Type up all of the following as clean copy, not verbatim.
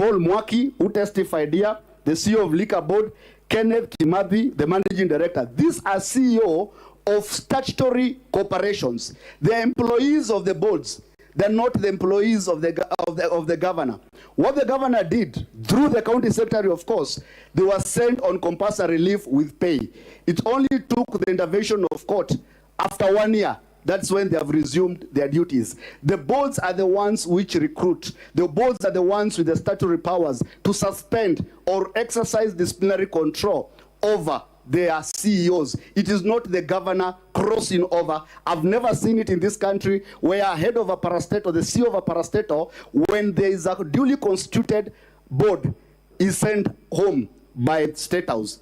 Paul Mwaki, who testified here, the CEO of Liquor Board, Kenneth Kimathi, the managing director. These are CEO of statutory corporations. They're employees of the boards. They're not the employees of the governor. What the governor did, through the county secretary, of course, they were sent on compulsory leave with pay. It only took the intervention of court after 1 year. That's when they have resumed their duties. The boards are the ones which recruit. The boards are the ones with the statutory powers to suspend or exercise disciplinary control over their CEOs. It is not the governor crossing over. I've never seen it in this country where a head of a parastatal, the CEO of a parastatal, when there is a duly constituted board, is sent home by State House.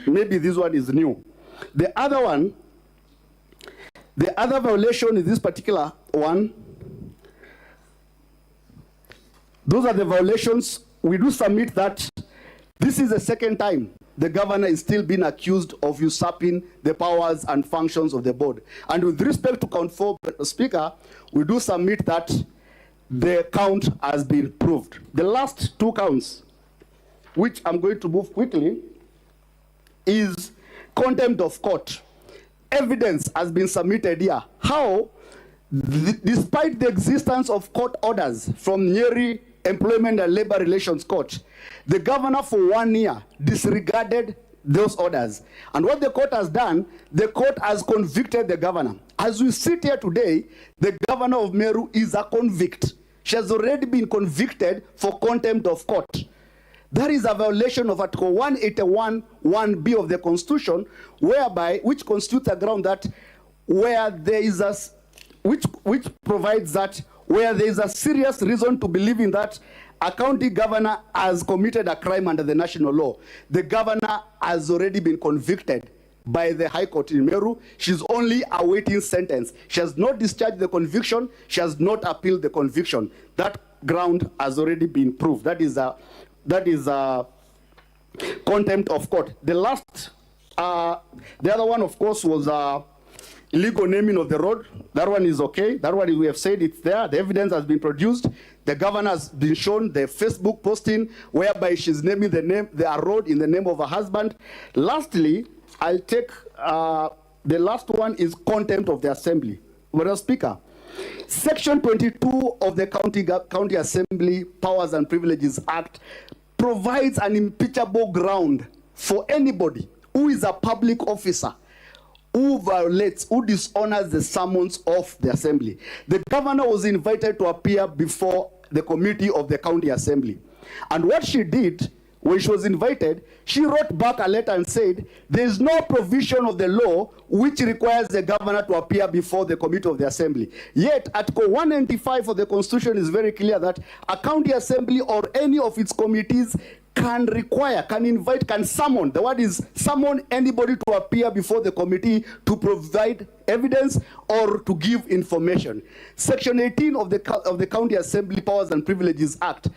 Maybe this one is new. The other violation is this particular one. Those are the violations. We do submit that this is the second time the governor is still being accused of usurping the powers and functions of the board. And with respect to count 4, Speaker, we do submit that the count has been proved. The last 2 counts, which I'm going to move quickly, is contempt of court. Evidence has been submitted here. How, despite the existence of court orders from Nyeri Employment and Labor Relations Court, the governor for 1 year disregarded those orders. And what the court has done, the court has convicted the governor. As we sit here today, the governor of Meru is a convict. She has already been convicted for contempt of court. That is a violation of Article 181, 1B of the Constitution, which constitutes a ground that where there is a, which provides that where there is a serious reason to believe in that a county governor has committed a crime under the national law. The governor has already been convicted by the High Court in Meru. She's only awaiting sentence. She has not discharged the conviction. She has not appealed the conviction. That ground has already been proved. That is contempt of court. The last, the other one, of course, was illegal naming of the road. That one is okay. That one, we have said it's there. The evidence has been produced. The governor has been shown the Facebook posting whereby she's naming the road in the name of her husband. Lastly, I'll take the last one is contempt of the assembly. Madam Speaker, Section 22 of the County Assembly Powers and Privileges Act provides an impeachable ground for anybody who is a public officer who violates, who dishonors the summons of the assembly. The governor was invited to appear before the committee of the county assembly. And what she did, when she was invited, she wrote back a letter and said, there is no provision of the law which requires the governor to appear before the committee of the assembly. Yet, Article 195 of the Constitution is very clear that a county assembly or any of its committees can require, can invite, can summon, the word is summon anybody to appear before the committee to provide evidence or to give information. Section 18 of the County Assembly Powers and Privileges Act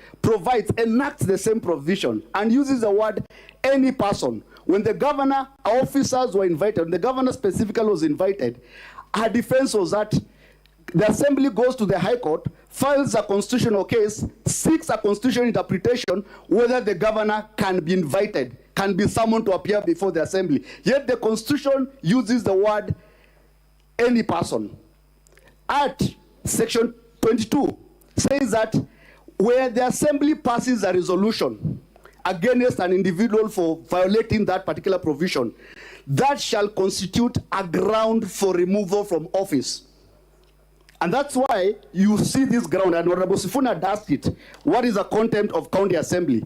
enacts the same provision and uses the word any person. When the governor, officers were invited, when the governor specifically was invited, her defense was that the assembly goes to the High Court, files a constitutional case, seeks a constitutional interpretation whether the governor can be invited, can be summoned to appear before the assembly. Yet the Constitution uses the word any person. At Section 22 says that where the assembly passes a resolution against an individual for violating that particular provision, that shall constitute a ground for removal from office. And that's why you see this ground, and Honorable Sifuna asked it, what is a contempt of county assembly,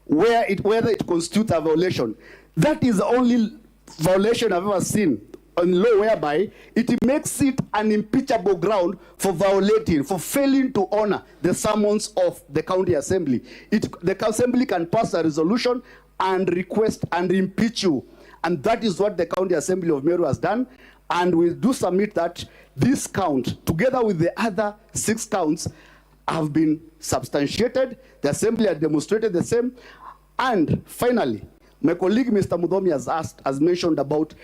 whether it constitutes a violation. That is the only violation I've ever seen in law whereby it makes it an impeachable ground for violating, for failing to honor the summons of the county assembly. The assembly can pass a resolution and request and impeach you. And that is what the county assembly of Meru has done. And we do submit that this count, together with the other 6 counts, have been substantiated. The assembly has demonstrated the same. And finally, my colleague Mr. Mudomi has mentioned about,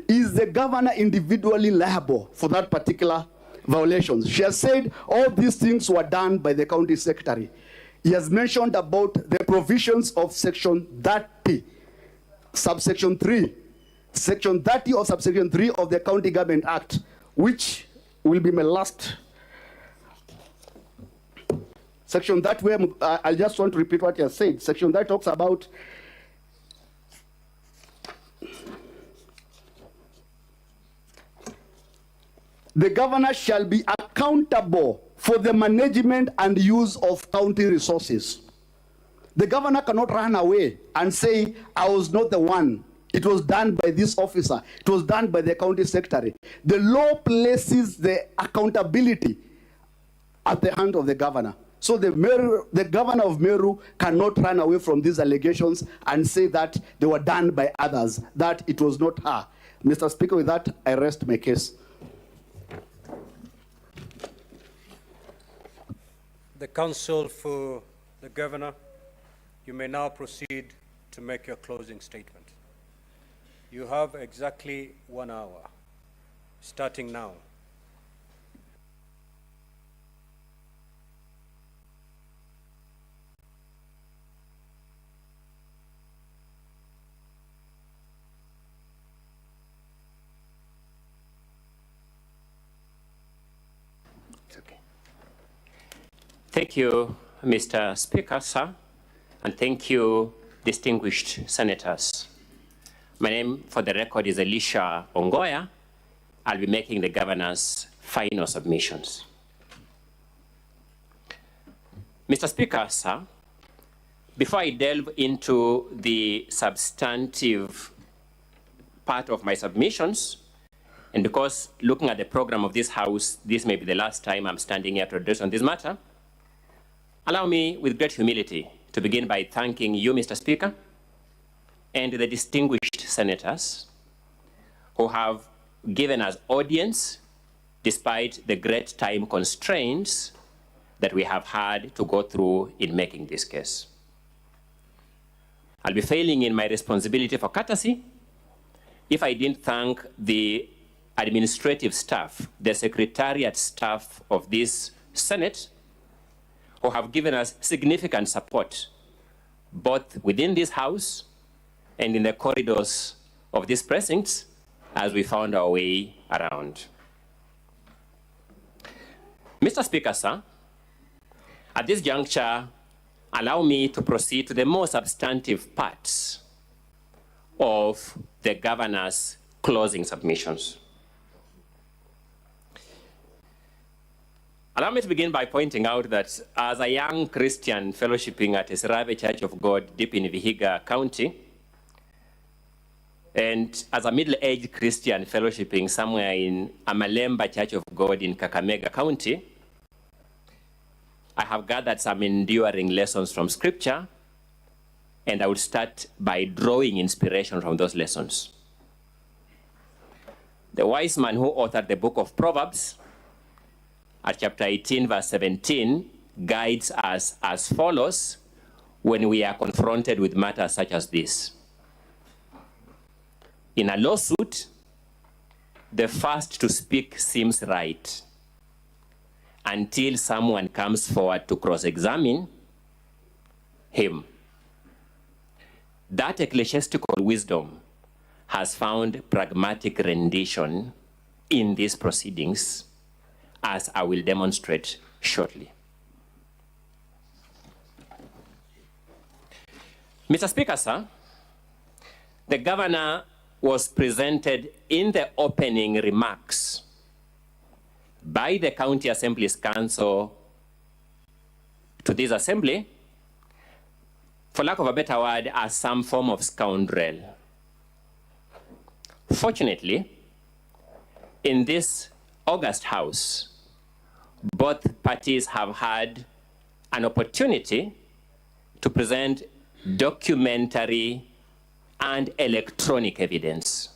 is the governor individually liable for that particular violation? She has said all these things were done by the county secretary. he has mentioned about the provisions of section 30, subsection 3, section 30 of subsection 3 of the County Government Act, which will be my last section. That where I just want to repeat what he has said. Section that talks about the governor shall be accountable for the management and use of county resources. The governor cannot run away and say, I was not the one. It was done by this officer. It was done by the county secretary. The law places the accountability at the hand of the governor. So the governor of Meru cannot run away from these allegations and say that they were done by others, that it was not her. Mr. Speaker, with that, I rest my case. The counsel for the governor, you may now proceed to make your closing statement. You have exactly 1 hour, starting now. Thank you, Mr. Speaker, sir, and thank you, distinguished senators. My name, for the record, is Elisha Ongoya. I'll be making the governor's final submissions. Mr. Speaker, sir, before I delve into the substantive part of my submissions, and because looking at the program of this House, this may be the last time I'm standing here to address on this matter, allow me, with great humility, to begin by thanking you, Mr. Speaker, and the distinguished senators who have given us audience despite the great time constraints that we have had to go through in making this case. I'll be failing in my responsibility for courtesy if I didn't thank the administrative staff, the secretariat staff of this Senate, who have given us significant support, both within this House and in the corridors of these precincts as we found our way around. Mr. Speaker, sir, at this juncture, allow me to proceed to the more substantive parts of the governor's closing submissions. Allow me to begin by pointing out that as a young Christian fellowshipping at Esrave Church of God deep in Vihiga County, and as a middle-aged Christian fellowshipping somewhere in Amalemba Church of God in Kakamega County, I have gathered some enduring lessons from Scripture, and I would start by drawing inspiration from those lessons. The wise man who authored the book of Proverbs, at chapter 18, verse 17, guides us as follows when we are confronted with matters such as this. In a lawsuit, the first to speak seems right until someone comes forward to cross-examine him. That ecclesiastical wisdom has found pragmatic rendition in these proceedings, as I will demonstrate shortly. Mr. Speaker, sir, the governor was presented in the opening remarks by the County Assembly's Council to this assembly, for lack of a better word, as some form of scoundrel. Fortunately, in this August House, both parties have had an opportunity to present documentary and electronic evidence.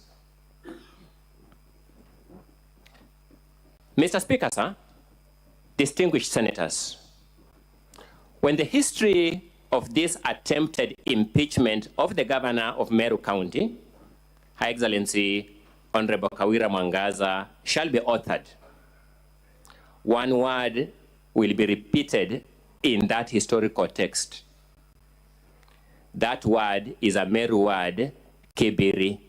Mr. Speaker, sir, distinguished senators, when the history of this attempted impeachment of the governor of Meru County, Her Excellency Honorable Kawira Mwangaza, shall be authored, one word will be repeated in that historical text. That word is a Meru word, kibiri.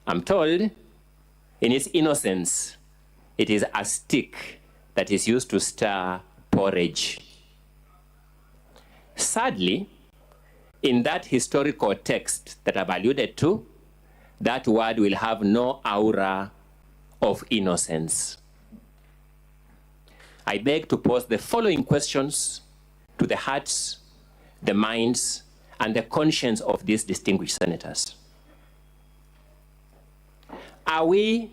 I'm told, in its innocence, it is a stick that is used to stir porridge. Sadly, in that historical text that I've alluded to, that word will have no aura of innocence. I beg to pose the following questions to the hearts, the minds, and the conscience of these distinguished senators. Are we,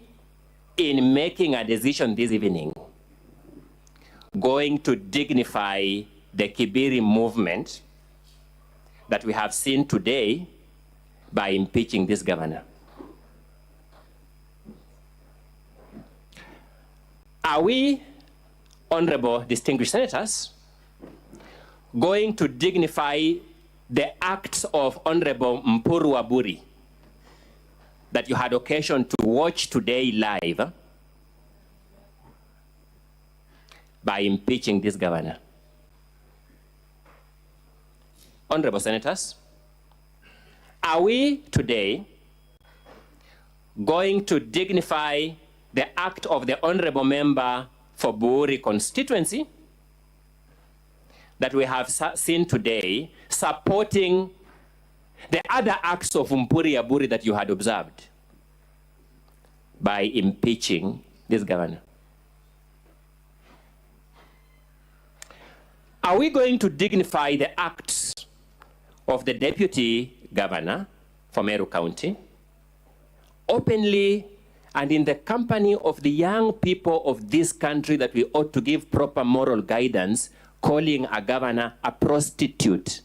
in making a decision this evening, going to dignify the Kibiri movement that we have seen today by impeaching this governor? Are we, honorable distinguished senators, going to dignify the acts of Honorable Mpuru Waburi that you had occasion to watch today live by impeaching this governor? Honorable senators, are we today going to dignify the act of the honorable member for Buri constituency that we have seen today supporting the other acts of Mpuri Aburi that you had observed by impeaching this governor? Are we going to dignify the acts of the deputy governor for Meru County openly and in the company of the young people of this country that we ought to give proper moral guidance, calling a governor a prostitute?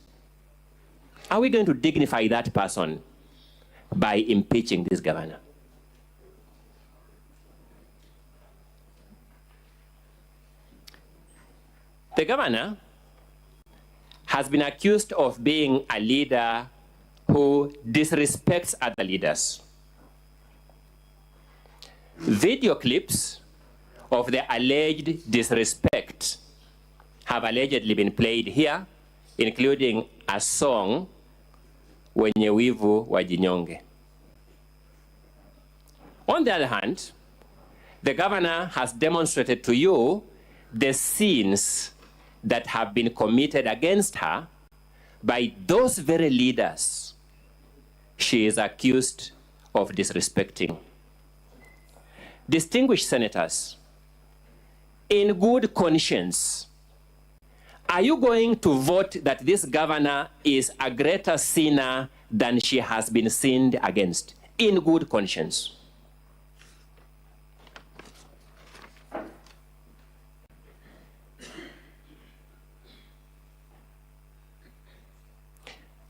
Are we going to dignify that person by impeaching this governor? The governor has been accused of being a leader who disrespects other leaders. Video clips of the alleged disrespect have allegedly been played here, including a song, Wenye Wivu Wajinyonge. On the other hand, the governor has demonstrated to you the sins that have been committed against her by those very leaders she is accused of disrespecting. Distinguished senators, in good conscience, are you going to vote that this governor is a greater sinner than she has been sinned against? In good conscience.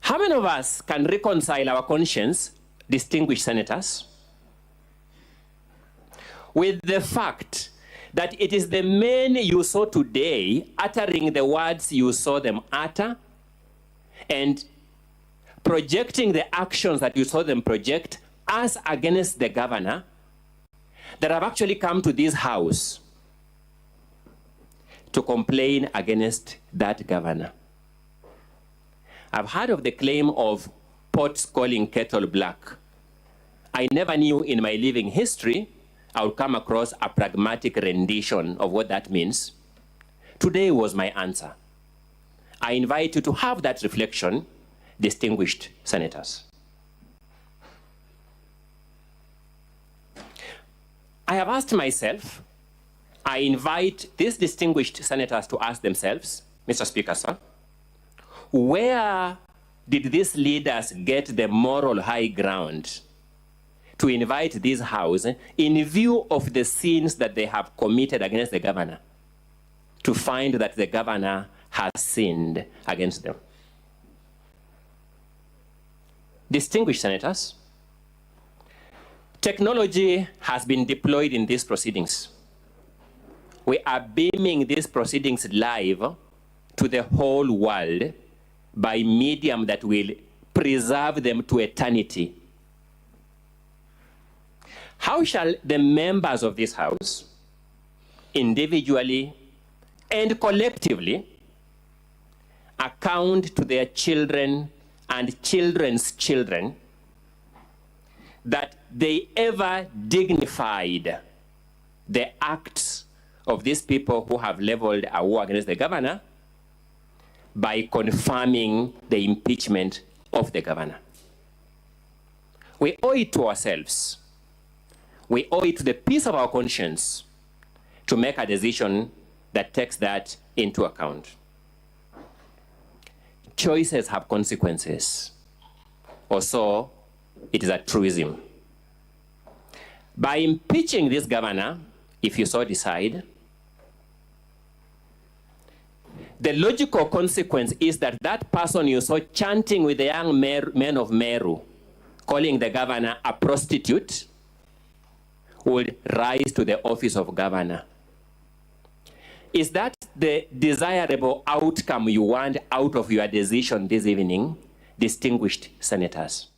How many of us can reconcile our conscience, distinguished senators, with the fact that it is the men you saw today uttering the words you saw them utter and projecting the actions that you saw them project as against the governor that have actually come to this house to complain against that governor? I've heard of the claim of pots calling kettle black. I never knew in my living history I would come across a pragmatic rendition of what that means. Today was my answer. I invite you to have that reflection, distinguished senators. I have asked myself, I invite these distinguished senators to ask themselves, Mr. Speaker, sir, where did these leaders get the moral high ground to invite this house in view of the sins that they have committed against the governor to find that the governor has sinned against them? Distinguished senators, technology has been deployed in these proceedings. We are beaming these proceedings live to the whole world by medium that will preserve them to eternity. How shall the members of this house, individually and collectively account to their children and children's children that they ever dignified the acts of these people who have leveled a war against the governor by confirming the impeachment of the governor. We owe it to ourselves. We owe it to the peace of our conscience to make a decision that takes that into account. Choices have consequences, or so it is a truism. By impeaching this governor, if you so decide, the logical consequence is that that person you saw chanting with the young men of Meru, calling the governor a prostitute, would rise to the office of governor. Is that the desirable outcome you want out of your decision this evening, distinguished senators?